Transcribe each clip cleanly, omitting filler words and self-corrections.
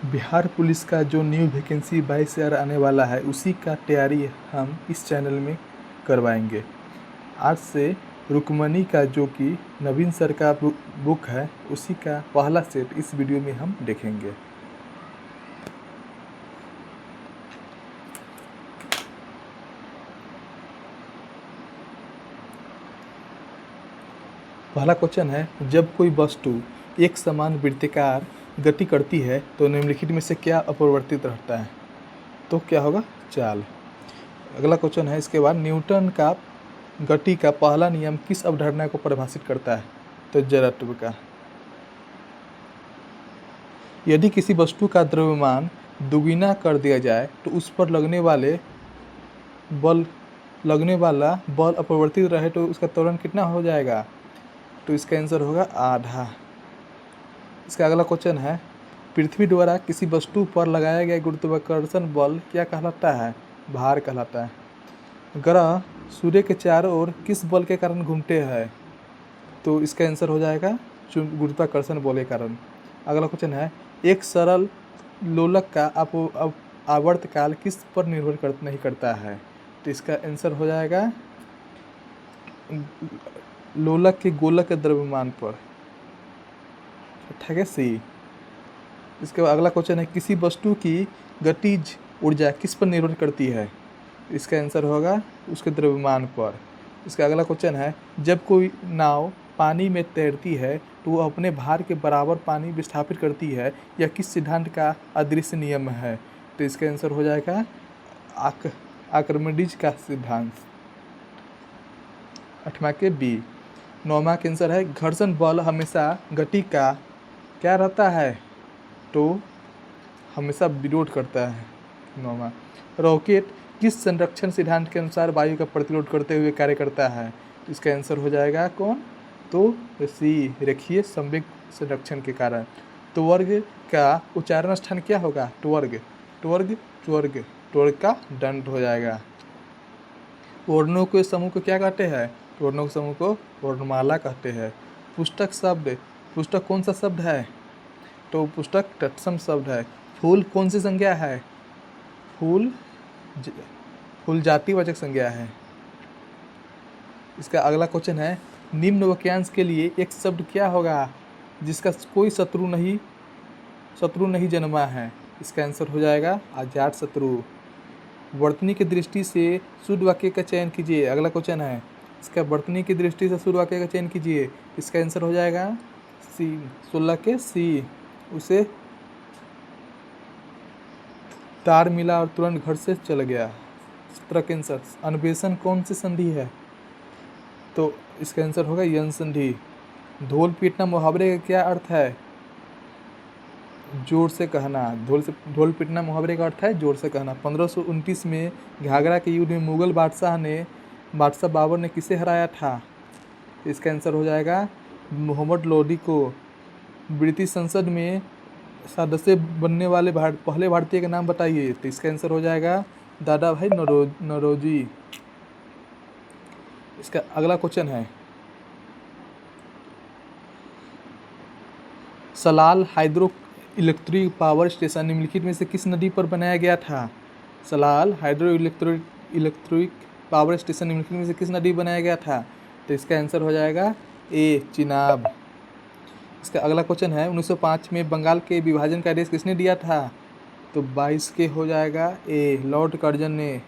Bihar police का जो new vacancy 22,000 आने वाला है, उसी का तैयारी हम इस चैनल में करवाएंगे। आज से रुक्मणी का जो कि नवीन सर का बुक है, उसी का पहला सेट इस वीडियो में हम देखेंगे। पहला क्वेश्चन है, जब कोई वस्तु एक समान वृत्ताकार गति करती है तो निम्नलिखित में से क्या अपरिवर्तित रहता है? तो क्या होगा? चाल। अगला क्वेश्चन है इसके बाद, न्यूटन का गति का पहला नियम किस अवधारणा को परिभाषित करता है? तो जड़त्व का। यदि किसी वस्तु का द्रव्यमान दुगुना कर दिया जाए तो उस पर लगने वाला बल अपरिवर्तित रहे तो उसका त्वरण कितना हो जाएगा? तो इसका आंसर होगा आधा। इसका अगला क्वेश्चन है, पृथ्वी द्वारा किसी वस्तु पर लगाया गया गुरुत्वाकर्षण बल क्या कहलाता है? भार कहलाता है। ग्रह सूर्य के चारों ओर किस बल के कारण घूमते हैं? तो इसका आंसर हो जाएगा गुरुत्वाकर्षण बल के कारण। अगला क्वेश्चन है, एक सरल लोलक का आवर्तकाल किस पर निर्भर नहीं करता है? तो इसका आंसर हो जाएगा लोलक के गोलक के द्रव्यमान पर। ठीक है, सी। इसके बाद अगला क्वेश्चन है, किसी वस्तु की गतिज ऊर्जा किस पर निर्भर करती है? इसका आंसर होगा उसके द्रव्यमान पर। इसका अगला क्वेश्चन है, जब कोई नाव पानी में तैरती है तो वो अपने भार के बराबर पानी विस्थापित करती है, यह किस सिद्धांत का अदृश्य नियम है? तो इसका आंसर हो जाएगा आर्किमिडीज का सिद्धांत। 8वां के बी। 9वां का आंसर है, घर्षण बल हमेशा गति का क्या रहता है? तो हमेशा विरोध करता है। 9वां। रॉकेट किस संरक्षण सिद्धांत के अनुसार वायु का प्रतिरोध करते हुए कार्य करता है? इसका आंसर हो जाएगा कौन? तो सी, रेखीय संवेग संरक्षण के कारण। त्वर्ग का उच्चारण स्थान क्या होगा? त्वर्ग। त्वर्ग का दंड हो जाएगा। वर्णों के समूह को क्या कहते हैं? वर्णों के समूह को वर्णमाला कहते हैं। पुस्तक कौन सा शब्द है? तो पुस्तक तत्सम शब्द है। फूल कौन सी संज्ञा है? फूल जातिवाचक संज्ञा है। इसका अगला क्वेश्चन है, निम्न वाक्यांश के लिए एक शब्द क्या होगा जिसका कोई शत्रु नहीं जन्मा है? इसका आंसर हो जाएगा अजात शत्रु। वर्तनी की दृष्टि से शुद्ध वाक्य का चयन कीजिए। अगला क्वेश्चन है इसका, वर्तनी की दृष्टि से शुद्ध वाक्य का चयन कीजिए। इसका आंसर हो जाएगा सी, 16 के सी। उसे तार मिला और तुरंत घर से चल गया। 17 के आंसर, अन्वेषण कौन सी संधि है? तो इसका आंसर होगा यन संधि। ढोल पीटना मुहावरे का क्या अर्थ है? जोर से कहना। ढोल पीटना मुहावरे का अर्थ है जोर से कहना। 1529 में घाघरा के युद्ध में मुगल बादशाह बाबर ने किसे हराया था? इसका आंसर हो जाएगा मोहम्मद लोदी को। ब्रिटिश संसद में सदस्य बनने वाले पहले भारतीय का नाम बताइए। तो इसका आंसर हो जाएगा दादा भाई नौरोजी। इसका अगला क्वेश्चन है, Salal hydro electric power station निम्नलिखित में से किस नदी पर बनाया गया था? Salal hydro electric power station निम्नलिखित में से किस नदी बनाया गया था? तो इसका आंसर हो जाएगा ए, चिनाब। इसका अगला क्वेश्चन है, 1905 में बंगाल के विभाजन का आदेश किसने दिया था? तो 22 के हो जाएगा ए, लॉर्ड कर्जन ने।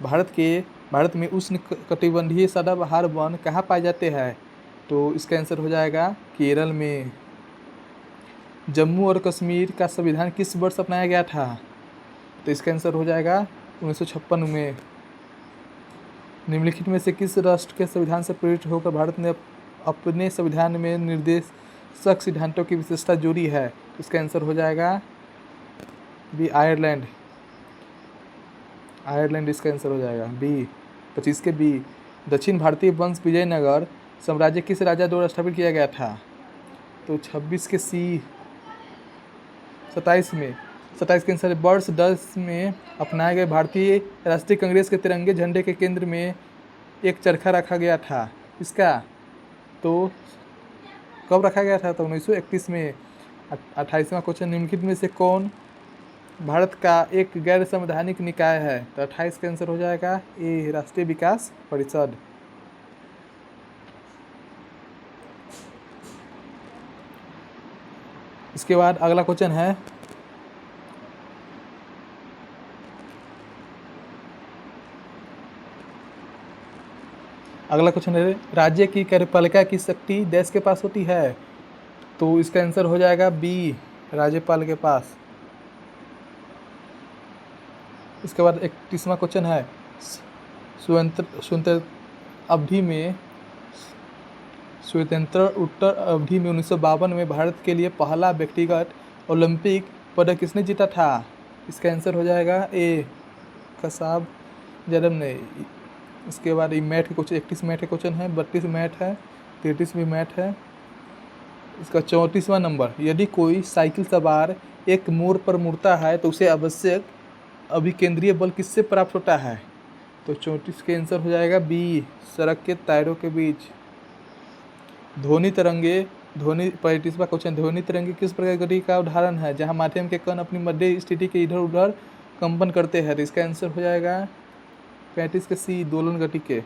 भारत में उष्ण कटिबंधीय सदाबहार वन कहाँ पाए जाते हैं? तो इसका आंसर हो जाएगा केरल में। जम्मू और कश्मीर का संविधान किस वर्ष अपनाया गया था? तो इसका आंसर हो जाएगा 1956 में। निम्नलिखित में से किस राष्ट्र के संविधान से प्रेरित होकर भारत ने अपने संविधान में निर्देशक सिद्धांतों की विशेषता जोड़ी है? इसका आंसर हो जाएगा बी, आयरलैंड। इसका आंसर हो जाएगा बी, 25 के बी। दक्षिण भारतीय वंश विजयनगर साम्राज्य किस राजा द्वारा स्थापित किया गया था? तो 26 के सी। 27 के आंसर, वर्ष 10 में अपनाए गए भारतीय राष्ट्रीय कांग्रेस के तिरंगे झंडे के केंद्र में एक चरखा रखा गया था। इसका तो कब रखा गया था? तो 1931 में। 28वां क्वेश्चन, निम्नलिखित में से कौन भारत का एक गैर संवैधानिक निकाय है? तो 28 का आंसर हो जाएगा ए, राष्ट्रीय विकास परिषद। इसके बाद अगला क्वेश्चन है, राज्य की कार्यपालिका की शक्ति देश के पास होती है? तो इसका आंसर हो जाएगा बी, राज्यपाल के पास। इसके बाद 31वां क्वेश्चन है, स्वतंत्र अवधि में उत्तर अवधि में 1952 में भारत के लिए पहला व्यक्तिगत ओलंपिक पदक किसने जीता था? इसका आंसर हो जाएगा ए, कसाब जरम ने। इसके बाद मैथ के कुछ 31 मैथ के क्वेश्चन है, 32 मैथ है, 33 भी मैथ है। इसका 34वां नंबर, यदि कोई साइकिल सवार एक मोड़ पर मुड़ता है तो उसे आवश्यक अभिकेंद्रीय बल किससे प्राप्त होता है? तो 34 के आंसर हो जाएगा बी, सड़क के टायरों के बीच। ध्वनि 35वां क्वेश्चन, ध्वनि तरंगे किस प्रकार की गति का उदाहरण है जहां माध्यम के कण अपनी मध्य स्थिति के इधर उधर कंपन करते हैं? तो इसका आंसर हो जाएगा 35 के सी, दोलन गति के।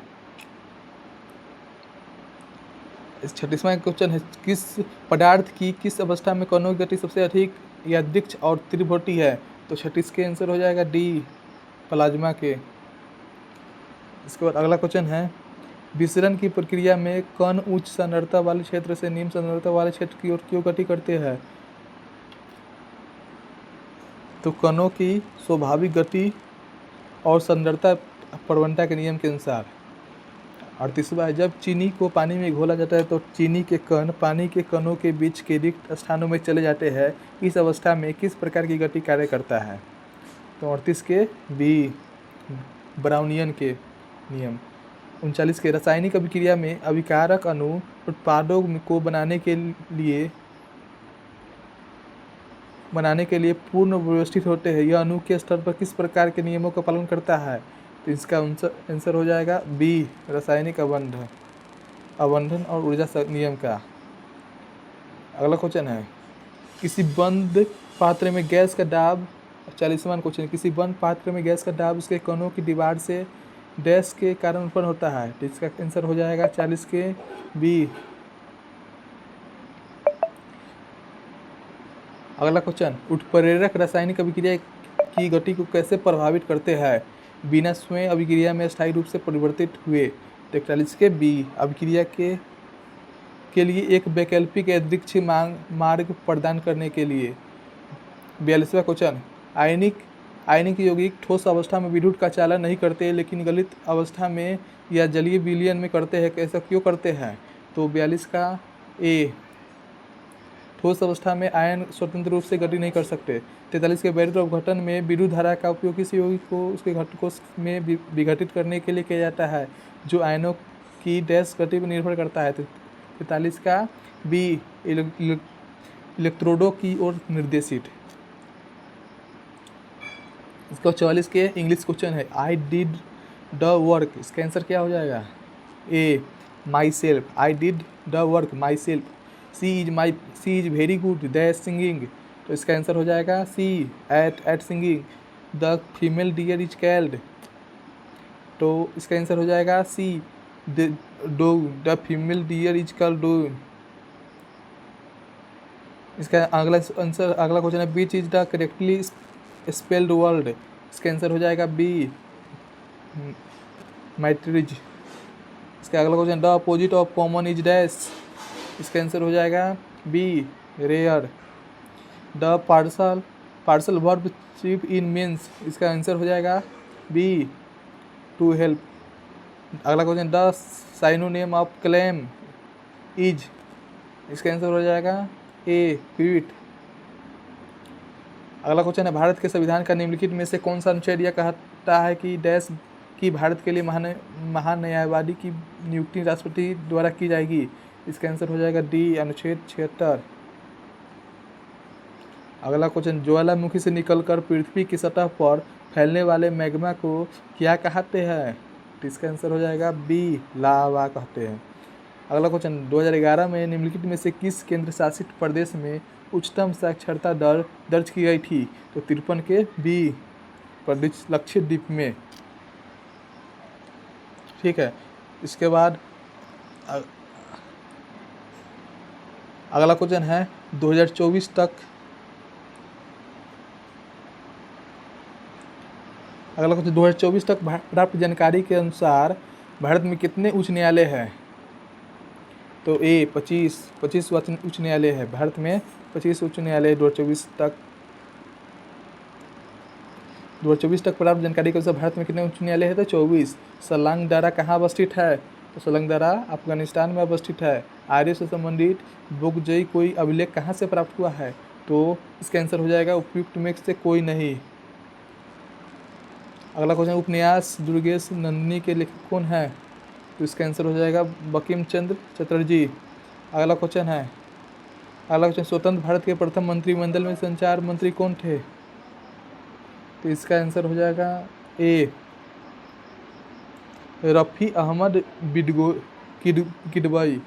36वां क्वेश्चन है, किस पदार्थ की किस अवस्था में कणों की गति सबसे अधिक यादृच्छ और तीव्र होती है? तो 36 के आंसर हो जाएगा डी, प्लाज्मा के। इसके बाद अगला क्वेश्चन है, विसरण की प्रक्रिया में कण उच्च सांद्रता वाले क्षेत्र से निम्न सांद्रता वाले क्षेत्र की ओर क्यों गति करते हैं? तो कणों की स्वाभाविक गति और सांद्रता प्रवणता के नियम के अनुसार। 38वां, जब चीनी को पानी में घोला जाता है तो चीनी के कण पानी के कणों के बीच के रिक्त स्थानों में चले जाते हैं। इस अवस्था में किस प्रकार की गति कार्य करता है? तो 38 के बी, ब्राउनियन के नियम। 39 के, रासायनिक अभिक्रिया में अभिकारक अणु उत्पादों को बनाने के लिए पूर्ण व्यवस्थित होते हैं। यह अणु के स्तर पर किस प्रकार के नियमों का पालन करता है? तो इसका आंसर हो जाएगा बी, रासायनिक अवंधन और ऊर्जा नियम का। अगला क्वेश्चन है, किसी बंद पात्र में गैस का दाब, 40वां क्वेश्चन, किसी बंद पात्र में गैस का दाब उसके कणों की दीवार से डैश के कारण उत्पन्न होता है? तो इसका आंसर हो जाएगा 40 के बी। अगला क्वेश्चन, उत्प्रेरक रासायनिक अभिक्रिया की गति को कैसे प्रभावित करते हैं बिना स्वयं अभिक्रिया में स्थायी रूप से परिवर्तित हुए? तो 41 के बी, अभिक्रिया के लिए एक वैकल्पिक यादृच्छ मार्ग प्रदान करने के लिए। 42वां क्वेश्चन, आयनिक यौगिक ठोस अवस्था में विद्युत का चालन नहीं करते लेकिन गलित अवस्था में या जलीय विलयन में करते हैं, ऐसा क्यों करते हैं? तो 42 का ए, ठोस अवस्था में आयन स्वतंत्र रूप से गति नहीं कर सकते। 43 के, बैटरी अपघटन में विद्युत धारा का उपयोग किसी यौगिक को उसके घटकों में विघटित करने के लिए किया जाता है जो आयनों की डैश गति पर निर्भर करता है? 43 का बी, इलेक्ट्रोडों की ओर निर्देशित। इसका 44 के इंग्लिश क्वेश्चन है, आई डिड द वर्क, इसका आंसर क्या हो जाएगा? A, myself, I did the work myself. She is very good that singing, तो इसका आंसर हो जाएगा C, at singing. The female deer is called, तो इसका आंसर हो जाएगा C, the female deer is called dog. इसका अगला क्वेश्चन है, which is the correctly spelled word, इसका आंसर हो जाएगा बी, मैट्रिज। इसका अगला question, the opposite of common is dash, इसका आंसर हो जाएगा B, rare. The phrasal verb chip in means, इसका आंसर हो जाएगा बी, टू हेल्प। अगला question, the synonym of claim is, इसका आंसर हो जाएगा ए, क्विट। अगला क्वेश्चन है, भारत के संविधान का निम्नलिखित में से कौन सा अनुच्छेद यह कहता है कि डैश की भारत के लिए महान्यायवादी की नियुक्ति राष्ट्रपति द्वारा की जाएगी? इसका आंसर हो जाएगा डी, अनुच्छेद 76। अगला क्वेश्चन, ज्वालामुखी से निकलकर पृथ्वी की सतह पर फैलने वाले मैग्मा को क्या कहते हैं? तो इसका आंसर हो जाएगा बी, लावा कहते हैं। अगला क्वेश्चन, 2011 में निम्नलिखित में से किस केंद्र शासित प्रदेश में उच्चतम साक्षरता दर दर्ज की गई थी? तो 53 के बी, लक्षद्वीप में। ठीक है, इसके बाद अगला क्वेश्चन है 2024 तक, अगला क्वेश्चन 2024 तक प्राप्त जानकारी के अनुसार भारत में कितने उच्च न्यायालय हैं? तो ए 25 उच्च न्यायालय है भारत में, 25 उच्च न्यायालय 2024 तक प्राप्त जानकारी के अनुसार भारत में कितने उच्च न्यायालय है? तो 24। सलांगडारा कहाँ अवस्थित है? तो सलांगडारा अफगानिस्तान में अवस्थित है। आर्य से संबंधित बुकजई कोई अभिलेख कहाँ से प्राप्त हुआ है? तो इसका आंसर हो जाएगा उपयुक्त में से कोई नहीं। अगला क्वेश्चन, उपन्यास दुर्गेश नंदिनी के लेखक कौन है? तो इसका आंसर हो जाएगा बंकिम चंद्र चटर्जी। अगला क्वेश्चन, स्वतंत्र भारत के प्रथम मंत्रिमंडल में संचार मंत्री कौन थे? तो इसका आंसर हो जाएगा ए, रफ़ी अहमद किदवई।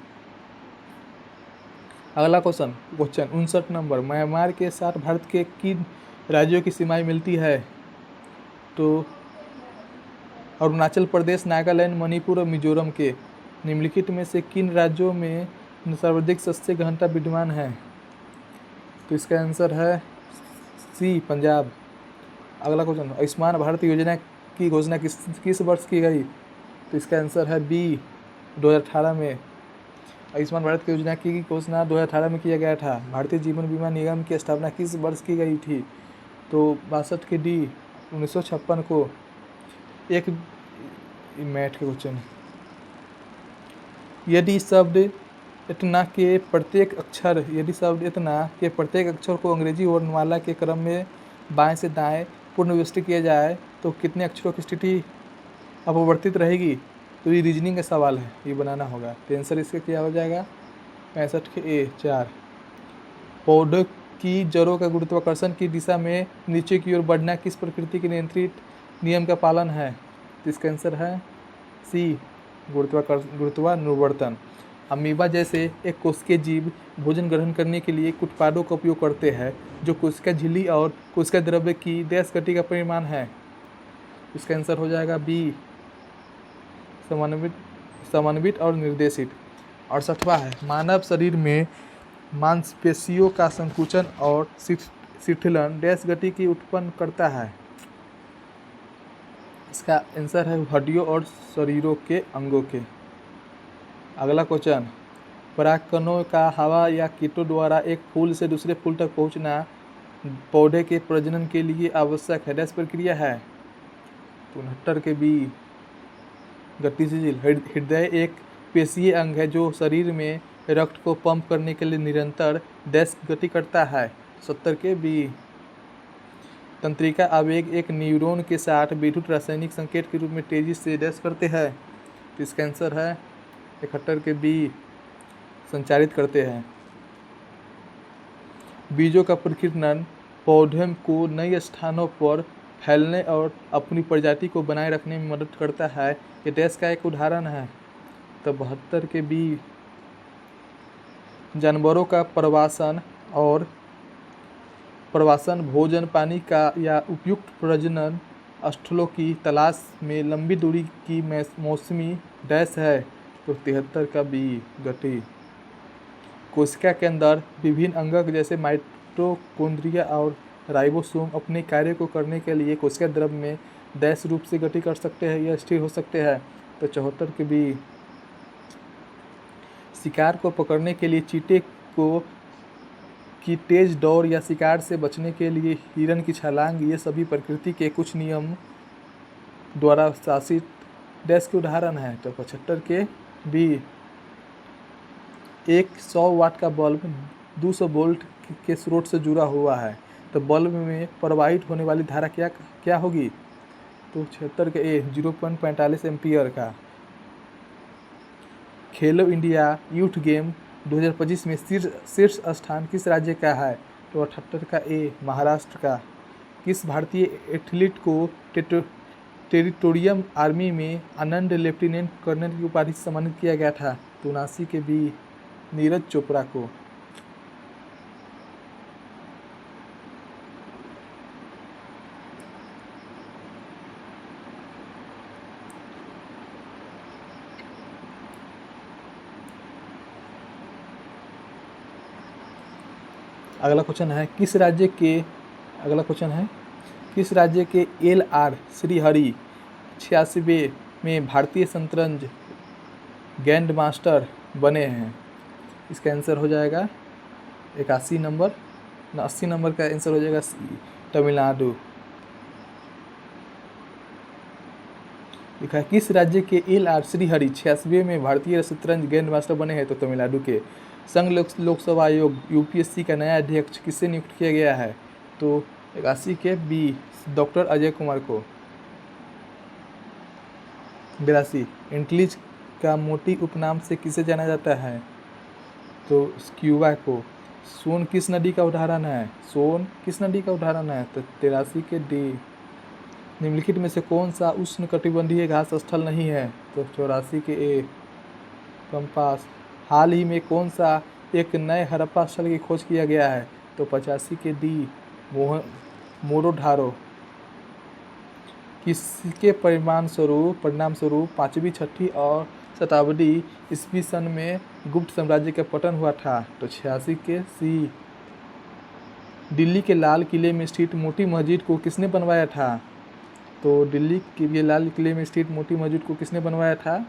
अगला क्वेश्चन 59 नंबर, म्यांमार के साथ भारत के किन राज्यों की सीमाएं मिलती है? तो अरुणाचल प्रदेश, नागालैंड, मणिपुर और मिजोरम के। निम्नलिखित में से किन राज्यों में सर्वाधिक शस्य गहनता विद्यमान है? तो इसका आंसर है सी, पंजाब। अगला क्वेश्चन, आयुष्मान भारत योजना की घोषणा किस वर्ष की गई? तो इसका आंसर है बी, 2018 में। आयुष्मान भारत की योजना की घोषणा 2018 में किया गया था। भारतीय जीवन बीमा निगम की स्थापना किस वर्ष की गई थी? तो 62 के डी, 1956 को। एक मैथ के क्वेश्चन, यदि शब्द इतना के प्रत्येक अक्षर को अंग्रेजी वर्णमाला के क्रम में बाएं से दाएं पुनर्व्यवस्थित किया जाए तो कितने अक्षरों की स्थिति अपरिवर्तित रहेगी? तो ये रीजनिंग का सवाल है, ये बनाना होगा। तो आंसर इसका क्या हो जाएगा? 65 के ए, 4। पौधों की जड़ों का गुरुत्वाकर्षण की दिशा में नीचे की ओर बढ़ना किस प्रकृति के नियंत्रित नियम का पालन है? तो इसका आंसर है सी, गुरुत्वानुवर्तन। अमीबा जैसे एक कोशिकीय जीव भोजन ग्रहण करने के लिए कुछ उत्पादों का उपयोग करते हैं जो कोशिका झिल्ली और कोशिका द्रव्य की देश गति का परिमाण है। इसका आंसर हो जाएगा बी, समन्वित और निर्देशित। 68वां है, मानव शरीर में मांसपेशियों का संकुचन और शिथिलन डैश गति की उत्पन्न करता है? इसका आंसर है हड्डियों और शरीरों के अंगों के। अगला क्वेश्चन, परागकणों का हवा या कीटों द्वारा एक फूल से दूसरे फूल तक पहुंचना पौधे के प्रजनन के लिए आवश्यक है डैश प्रक्रिया है? 69 के बी, गतिशील। हृदय एक पेशीय अंग है जो शरीर में रक्त को पंप करने के लिए निरंतर डैश गति करता है? 70 के बी। तंत्रिका आवेग एक न्यूरॉन के साथ विद्युत रासायनिक संकेत के रूप में तेजी से डैश करते हैं? तो इसका आंसर है 71 के बी, संचारित करते हैं। बीजों का प्रकीर्णन पौधे को नए स्थानों पर फैलने और अपनी प्रजाति को बनाए रखने में मदद करता है, ये डैश का एक उदाहरण है? तो 72 के बी। जानवरों का प्रवासन भोजन पानी का या उपयुक्त प्रजनन स्थलों की तलाश में लंबी दूरी की मौसमी डैश है? तो 73 का बी, गति। कोशिका के अंदर विभिन्न अंगक जैसे माइटोकॉन्ड्रिया और राइबोसोम अपने कार्य को करने के लिए कोशिका द्रव्य में डैश रूप से गति कर सकते हैं या स्थिर हो सकते हैं? तो 74 के बी। शिकार को पकड़ने के लिए चीते की तेज दौड़ या शिकार से बचने के लिए हिरन की छलांग, ये सभी प्रकृति के कुछ नियम द्वारा शासित डैश के उदाहरण है? तो 75 के बी। एक 100 वाट का बल्ब 200 वोल्ट के स्रोत से जुड़ा हुआ है, तो बल्ब में प्रवाहित होने वाली धारा क्या होगी? तो 76 के ए, 0.45 एम्पियर का। खेलो इंडिया यूथ गेम 2025 में शीर्ष स्थान किस राज्य का है? तो 78 का ए, महाराष्ट्र का। किस भारतीय एथलीट को टेरिटोरियल आर्मी में आनंद लेफ्टिनेंट कर्नल की उपाधि से सम्मानित किया गया था? तो 79 के बी नीरज चोपड़ा को। अगला क्वेश्चन है किस राज्य के LR श्रीहरि 86वें में भारतीय शतरंज ग्रैंड मास्टर बने हैं? इसका आंसर हो जाएगा 81 नंबर, 80 नंबर का आंसर हो जाएगा तमिलनाडु। लिखा है किस राज्य के LR श्रीहरि 86वें में भारतीय शतरंज ग्रैंड मास्टर बने हैं? तो तमिलनाडु के। संघ लोकसेवा आयोग UPSC का नया अध्यक्ष किससे नियुक्त किया गया है? तो 81 के बी डॉक्टर अजय कुमार को। 82 इंटेलिज का मोटी उपनाम से किसे जाना जाता है? तो स्क्यूबा को। सोन किस नदी का उदाहरण है? तो 83 के डी। निम्नलिखित में से कौन सा उष्णकटिबंधीय घास स्थल नहीं है? तो 84 के ए पंपास। हाल ही में कौन सा एक नए हड़प्पा स्थल की खोज किया गया है? तो 85 के डी मोरोढारो। किसके परिणाम स्वरूप 5वीं 6वीं और शताब्दी ईस्वी सन में गुप्त साम्राज्य का पतन हुआ था? तो 86 के सी। दिल्ली के लाल किले में स्थित मोटी मस्जिद को किसने बनवाया था? तो दिल्ली के लाल किले में स्थित मोटी मस्जिद को किसने बनवाया था?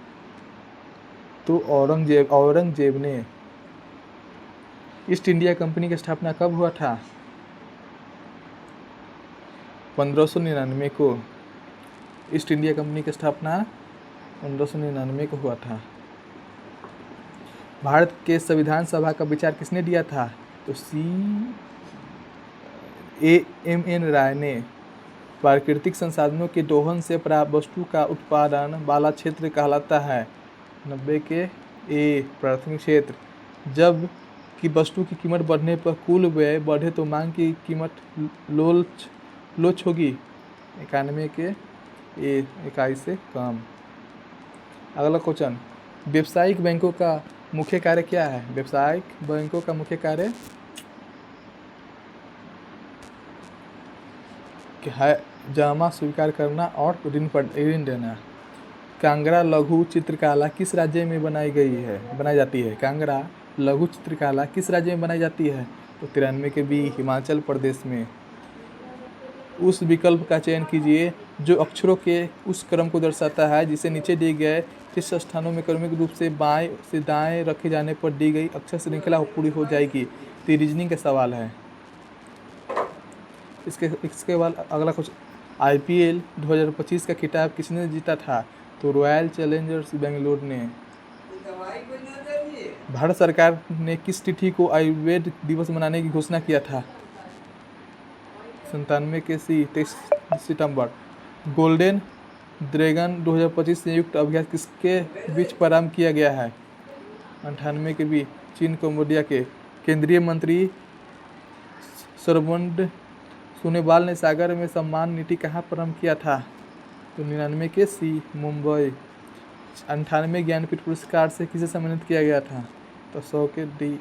तो औरंगजेब ने। ईस्ट इंडिया कंपनी की स्थापना कब हुआ था? 1599 को। ईस्ट इंडिया कंपनी की स्थापना 1599 को हुआ था। भारत के संविधान सभा का विचार किसने दिया था? तो CAMN राय ने। प्राकृतिक संसाधनों के दोहन से प्राप्त वस्तु का उत्पादन वाला क्षेत्र कहलाता है? 90 के ए प्राथमिक क्षेत्र। जब कि वस्तु की कीमत बढ़ने पर कुल व्यय बढ़े तो मांग की कीमत लोच होगी? 91 के ए 21 से कम। अगला क्वेश्चन व्यावसायिक बैंकों का मुख्य कार्य क्या है? व्यावसायिक बैंकों का मुख्य कार्य है जमा स्वीकार करना और ऋण देना। कांगड़ा लघु चित्रकला किस राज्य में बनाई जाती है? कांगड़ा लघु चित्रकला किस राज्य में बनाई जाती है? तो 93 के बी हिमाचल प्रदेश में। उस विकल्प का चयन कीजिए जो अक्षरों के उस क्रम को दर्शाता है जिसे नीचे दिए गए 30 स्थानों में क्रमिक रूप से बाएं से दाएं रखे जाने पर दी गई अक्षर श्रृंखला पूरी हो जाएगी। तो रीजनिंग का सवाल है। इसके बाद अगला कुछ IPL 2025 का खिताब किसने जीता था? तो रॉयल चैलेंजर्स बेंगलोर ने। भारत सरकार ने किस तिथि को आयुर्वेद दिवस मनाने की घोषणा किया था? 97 के सी 23 सितंबर। गोल्डन ड्रैगन 2025 संयुक्त अभ्यास किसके बीच प्रारंभ किया गया है? 98 के बीच चीन कंबोडिया के। केंद्रीय मंत्री सर्बानंद सोनोवाल ने सागर में सम्मान नीति कहाँ प्रारंभ किया था? तो 99 के सी मुंबई। 98 ज्ञानपीठ पुरस्कार से किसे सम्मानित किया गया था? तो 100 के डी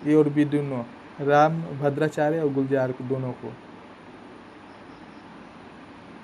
ए और बी दोनों, राम भद्राचार्य और गुलजार दोनों को।